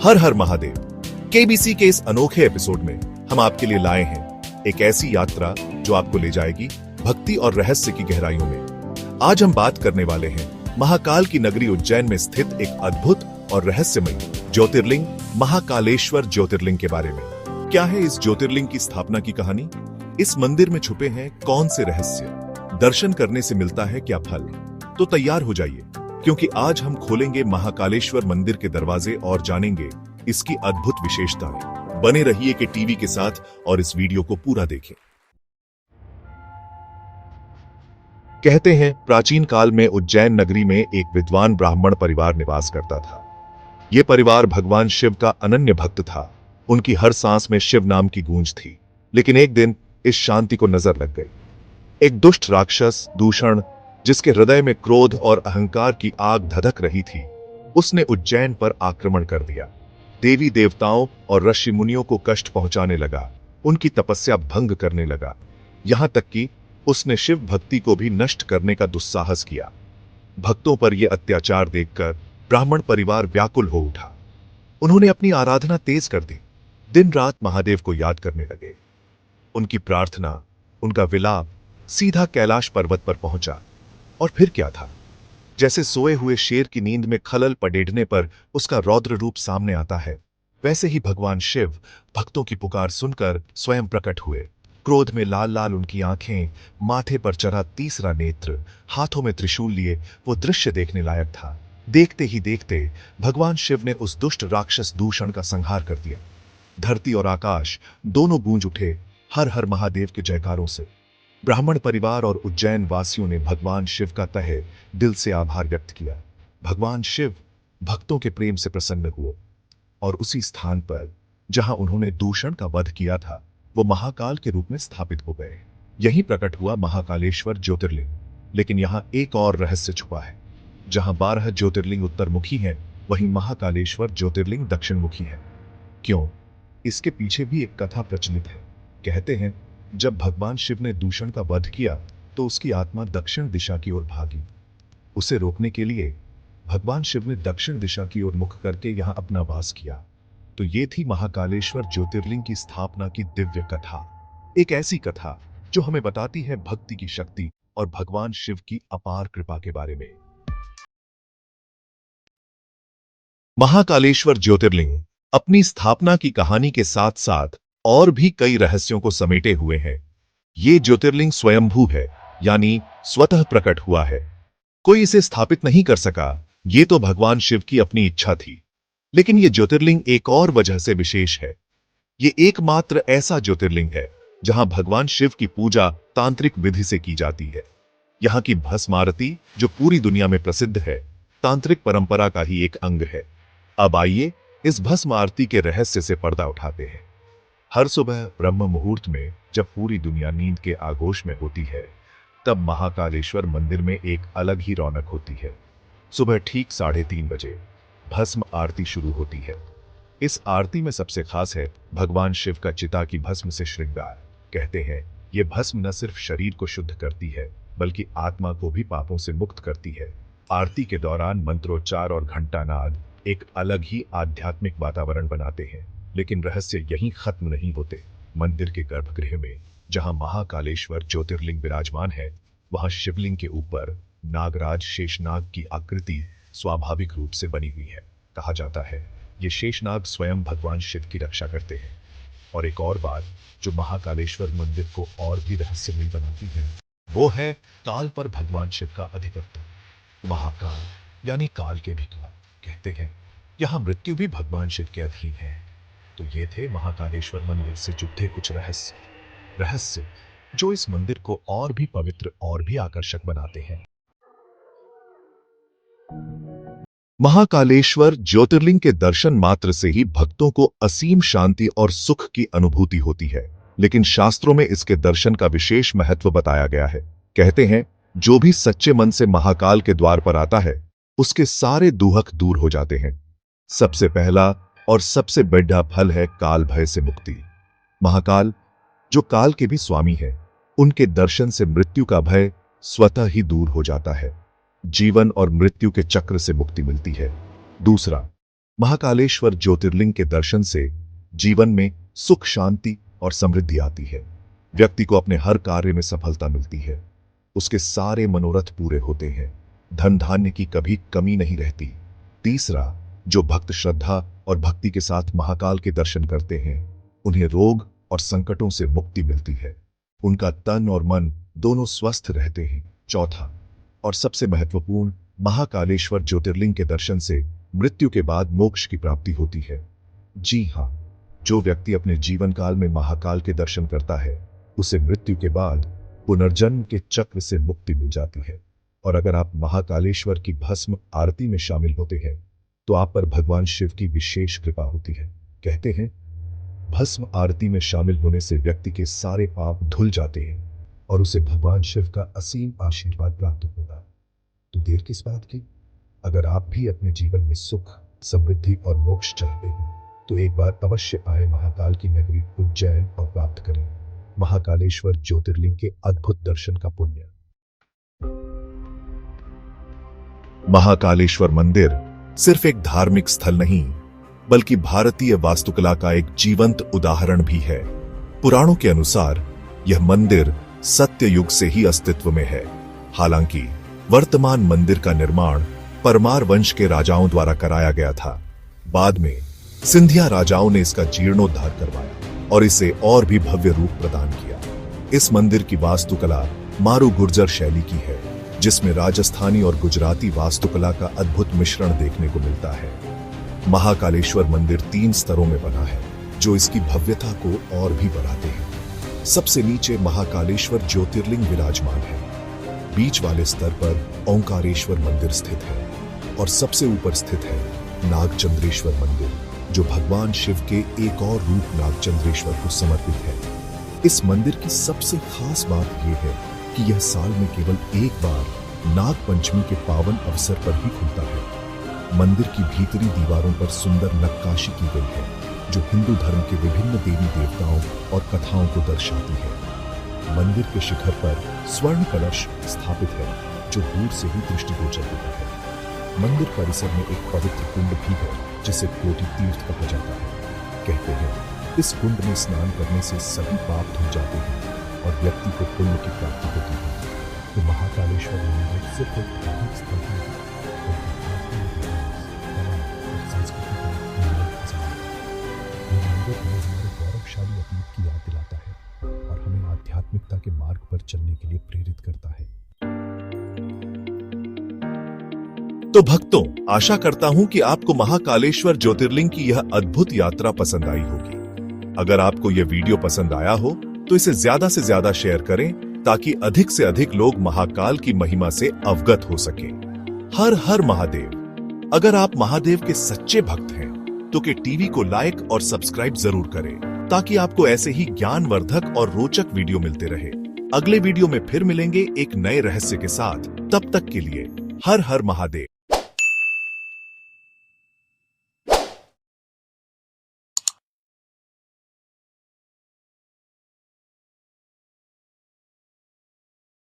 हर हर Mahadev. KBC के इस अनोखे एपिसोड में हम आपके लिए लाए हैं एक ऐसी यात्रा जो आपको ले जाएगी भक्ति और रहस्य की गहराइयों में। आज हम बात करने वाले हैं महाकाल की नगरी उज्जैन में स्थित एक अद्भुत और रहस्यमयी ज्योतिर्लिंग महाकालेश्वर ज्योतिर्लिंग के बारे में। क्या है इस ज्योतिर्लिंग की स्थापना की कहानी? इस मंदिर में छुपे हैं कौन से रहस्य? दर्शन करने से मिलता है क्या फल? तो तैयार हो जाइए, क्योंकि आज हम खोलेंगे महाकालेश्वर मंदिर के दरवाजे और जानेंगे इसकी अद्भुत विशेषताएं। बने रहिए के टीवी के साथ और इस वीडियो को पूरा देखें। कहते हैं प्राचीन काल में उज्जैन नगरी में एक विद्वान ब्राह्मण परिवार निवास करता था। यह परिवार भगवान शिव का अनन्य भक्त था। उनकी हर सांस में शिव नाम की गूंज थी। लेकिन एक दिन इस शांति को नजर लग गई। एक दुष्ट राक्षस दूषण, जिसके हृदय में क्रोध और अहंकार की आग धधक रही थी, उसने उज्जैन पर आक्रमण कर दिया। देवी देवताओं और ऋषि मुनियों को कष्ट पहुंचाने लगा, उनकी तपस्या भंग करने लगा। यहां तक कि उसने शिव भक्ति को भी नष्ट करने का दुस्साहस किया। भक्तों पर यह अत्याचार देखकर ब्राह्मण परिवार व्याकुल हो उठा। उन्होंने अपनी आराधना तेज कर दी, दिन रात महादेव को याद करने लगे। उनकी प्रार्थना, उनका विलाप सीधा कैलाश पर्वत पर पहुंचा। और फिर क्या था? जैसे सोए हुए शेर की नींद में खलल पडेढ़ने पर उसका रौद्र रूप सामने आता है, वैसे ही भगवान शिव भक्तों की पुकार सुनकर स्वयं प्रकट हुए। क्रोध में लाल लाल उनकी आंखें, माथे पर चढ़ा तीसरा नेत्र, हाथों में त्रिशूल लिए वो दृश्य देखने लायक था। देखते ही देखते भगवान शिव ने उस दुष्ट राक्षस दूषण का संहार कर दिया। धरती और आकाश दोनों गूंज उठे हर हर महादेव के जयकारों से। ब्राह्मण परिवार और उज्जैन वासियों ने भगवान शिव का तहे दिल से आभार व्यक्त किया। भगवान शिव भक्तों के प्रेम से प्रसन्न हुए और उसी स्थान पर जहां उन्होंने दूषण का वध किया था, वो महाकाल के रूप में स्थापित हो गए। यही प्रकट हुआ महाकालेश्वर ज्योतिर्लिंग। लेकिन यहां एक और रहस्य छुपा है। जहां 12 ज्योतिर्लिंग उत्तरमुखी हैं, वहीं महाकालेश्वर ज्योतिर्लिंग दक्षिणमुखी है। क्यों? इसके पीछे भी एक कथा प्रचलित है। कहते हैं जब भगवान शिव ने दूषण का वध किया तो उसकी आत्मा दक्षिण दिशा की ओर भागी। उसे रोकने के लिए भगवान शिव ने दक्षिण दिशा की ओर मुख करके यहां अपना वास किया। तो ये थी महाकालेश्वर ज्योतिर्लिंग की स्थापना की दिव्य कथा। एक ऐसी कथा जो हमें बताती है भक्ति की शक्ति और भगवान शिव की अपार कृपा के बारे में। महाकालेश्वर ज्योतिर्लिंग अपनी स्थापना की कहानी के साथ साथ और भी कई रहस्यों को समेटे हुए हैं। ये ज्योतिर्लिंग स्वयंभू है, यानी स्वतः प्रकट हुआ है। कोई इसे स्थापित नहीं कर सका। ये तो भगवान शिव की अपनी इच्छा थी। लेकिन ये ज्योतिर्लिंग एक और वजह से विशेष है। ये एकमात्र ऐसा ज्योतिर्लिंग है जहां भगवान शिव की पूजा तांत्रिक विधि से की जाती है। यहाँ की भस्म आरती, जो पूरी दुनिया में प्रसिद्ध है, तांत्रिक परंपरा का ही एक अंग है। अब आइए इस भस्म आरती के रहस्य से पर्दा उठाते हैं। हर सुबह ब्रह्म मुहूर्त में जब पूरी दुनिया नींद के आगोश में होती है, तब महाकालेश्वर मंदिर में एक अलग ही रौनक होती है। सुबह ठीक 3:30 बजे भस्म आरती शुरू होती है। इस आरती में सबसे खास है भगवान शिव का चिता की भस्म से श्रृंगार। कहते हैं ये भस्म न सिर्फ शरीर को शुद्ध करती है, बल्कि आत्मा को भी पापों से मुक्त करती है। आरती के दौरान मंत्रोच्चार और घंटानाद एक अलग ही आध्यात्मिक वातावरण बनाते हैं। लेकिन रहस्य यहीं खत्म नहीं होते। मंदिर के गर्भगृह में जहां महाकालेश्वर ज्योतिर्लिंग विराजमान है, वहां शिवलिंग के ऊपर नागराज शेषनाग की आकृति स्वाभाविक रूप से बनी हुई है। कहा जाता है ये शेषनाग स्वयं भगवान शिव की रक्षा करते हैं। और एक और बात जो महाकालेश्वर मंदिर को और भी रहस्यमयी बनाती है, वो है काल पर भगवान शिव का अधिपत्य। महाकाल यानी काल के भी काल। कहते हैं यहां मृत्यु भी भगवान शिव के अधीन है। तो ये थे महाकालेश्वर मंदिर से जुड़े कुछ रहस्य जो इस मंदिर को और भी पवित्र और भी आकर्षक बनाते हैं। महाकालेश्वर ज्योतिर्लिंग के दर्शन मात्र से ही भक्तों को असीम शांति और सुख की अनुभूति होती है। लेकिन शास्त्रों में इसके दर्शन का विशेष महत्व बताया गया है। कहते हैं जो भी सच्चे मन से महाकाल के द्वार पर आता है, उसके सारे दुहक दूर हो जाते हैं। सबसे पहला और सबसे बड़ा फल है काल भय से मुक्ति। महाकाल, जो काल के भी स्वामी है, उनके दर्शन से मृत्यु का भय स्वतः ही दूर हो जाता है। जीवन और मृत्यु के चक्र से मुक्ति मिलती है। दूसरा, महाकालेश्वर ज्योतिर्लिंग के दर्शन से जीवन में सुख, शांति और समृद्धि आती है। व्यक्ति को अपने हर कार्य में सफलता मिलती है, उसके सारे मनोरथ पूरे होते हैं, धन धान्य की कभी कमी नहीं रहती। तीसरा, जो भक्त श्रद्धा और भक्ति के साथ महाकाल के दर्शन करते हैं, उन्हें रोग और संकटों से मुक्ति मिलती है, उनका तन और मन दोनों स्वस्थ रहते हैं। चौथा और सबसे महत्वपूर्ण, महाकालेश्वर ज्योतिर्लिंग के दर्शन से मृत्यु के बाद मोक्ष की प्राप्ति होती है। जी हां, जो व्यक्ति अपने जीवन काल में महाकाल के दर्शन करता है, उसे मृत्यु के बाद पुनर्जन्म के चक्र से मुक्ति मिल जाती है। और अगर आप महाकालेश्वर की भस्म आरती में शामिल होते हैं तो आप पर भगवान शिव की विशेष कृपा होती है। कहते हैं, भस्म आरती में शामिल होने से व्यक्ति के सारे पाप धुल जाते हैं और उसे भगवान शिव का असीम आशीर्वाद प्राप्त होता है। तो देर किस बात की? अगर आप भी अपने जीवन में सुख, समृद्धि और मोक्ष चाहते हैं तो एक बार अवश्य आए महाकाल की नगरी उज्जैन और प्राप्त करें महाकालेश्वर ज्योतिर्लिंग के अद्भुत दर्शन का पुण्य। महाकालेश्वर मंदिर सिर्फ एक धार्मिक स्थल नहीं, बल्कि भारतीय वास्तुकला का एक जीवंत उदाहरण भी है। पुराणों के अनुसार यह मंदिर सत्ययुग से ही अस्तित्व में है। हालांकि वर्तमान मंदिर का निर्माण परमार वंश के राजाओं द्वारा कराया गया था। बाद में सिंधिया राजाओं ने इसका जीर्णोद्धार करवाया और इसे और भी भव्य रूप प्रदान किया। इस मंदिर की वास्तुकला मारू गुर्जर शैली की है, जिसमें राजस्थानी और गुजराती वास्तुकला का अद्भुत मिश्रण देखने को मिलता है। महाकालेश्वर मंदिर 3 स्तरों में बना है, जो इसकी भव्यता को और भी बढ़ाते हैं। सबसे नीचे महाकालेश्वर ज्योतिर्लिंग विराजमान है, बीच वाले स्तर पर ओंकारेश्वर मंदिर स्थित है और सबसे ऊपर स्थित है नागचंद्रेश्वर मंदिर, जो भगवान शिव के एक और रूप नागचंद्रेश्वर को समर्पित है। इस मंदिर की सबसे खास बात यह है कि यह साल में केवल एक बार नाग पंचमी के पावन अवसर पर ही खुलता है। मंदिर की भीतरी दीवारों पर सुंदर नक्काशी की गई है, जो हिंदू धर्म के विभिन्न देवी देवताओं और कथाओं को दर्शाती है। मंदिर के शिखर पर स्वर्ण कलश स्थापित है, जो दूर से ही दृष्टिगोचर होता है। मंदिर परिसर में एक पवित्र कुंड भी है, जिसे कोटि तीर्थ कहा जाता है। कहते हैं, इस कुंड में स्नान करने से सभी पाप धुल जाते हैं और व्यक्ति को पुण्य की प्राप्ति होती है। तो महाकालेश्वर मंदिर सिर्फ एक धार्मिक स्थल नहीं है, बल्कि भारतीय इतिहास, कला और संस्कृति का अमूल्य खजाना है। ये मंदिर हमें हमारे गौरवशाली अतीत की याद दिलाता है और हमें आध्यात्मिकता के मार्ग पर चलने के लिए प्रेरित करता है। तो भक्तों, आशा करता हूं कि आपको महाकालेश्वर ज्योतिर्लिंग की यह अद्भुत यात्रा पसंद आई होगी। अगर आपको यह वीडियो पसंद आया हो तो इसे ज्यादा से ज्यादा शेयर करें, ताकि अधिक से अधिक लोग महाकाल की महिमा से अवगत हो सकें। हर हर महादेव। अगर आप महादेव के सच्चे भक्त हैं तो के टीवी को लाइक और सब्सक्राइब जरूर करें, ताकि आपको ऐसे ही ज्ञानवर्धक और रोचक वीडियो मिलते रहे। अगले वीडियो में फिर मिलेंगे एक नए रहस्य के साथ। तब तक के लिए हर हर महादेव।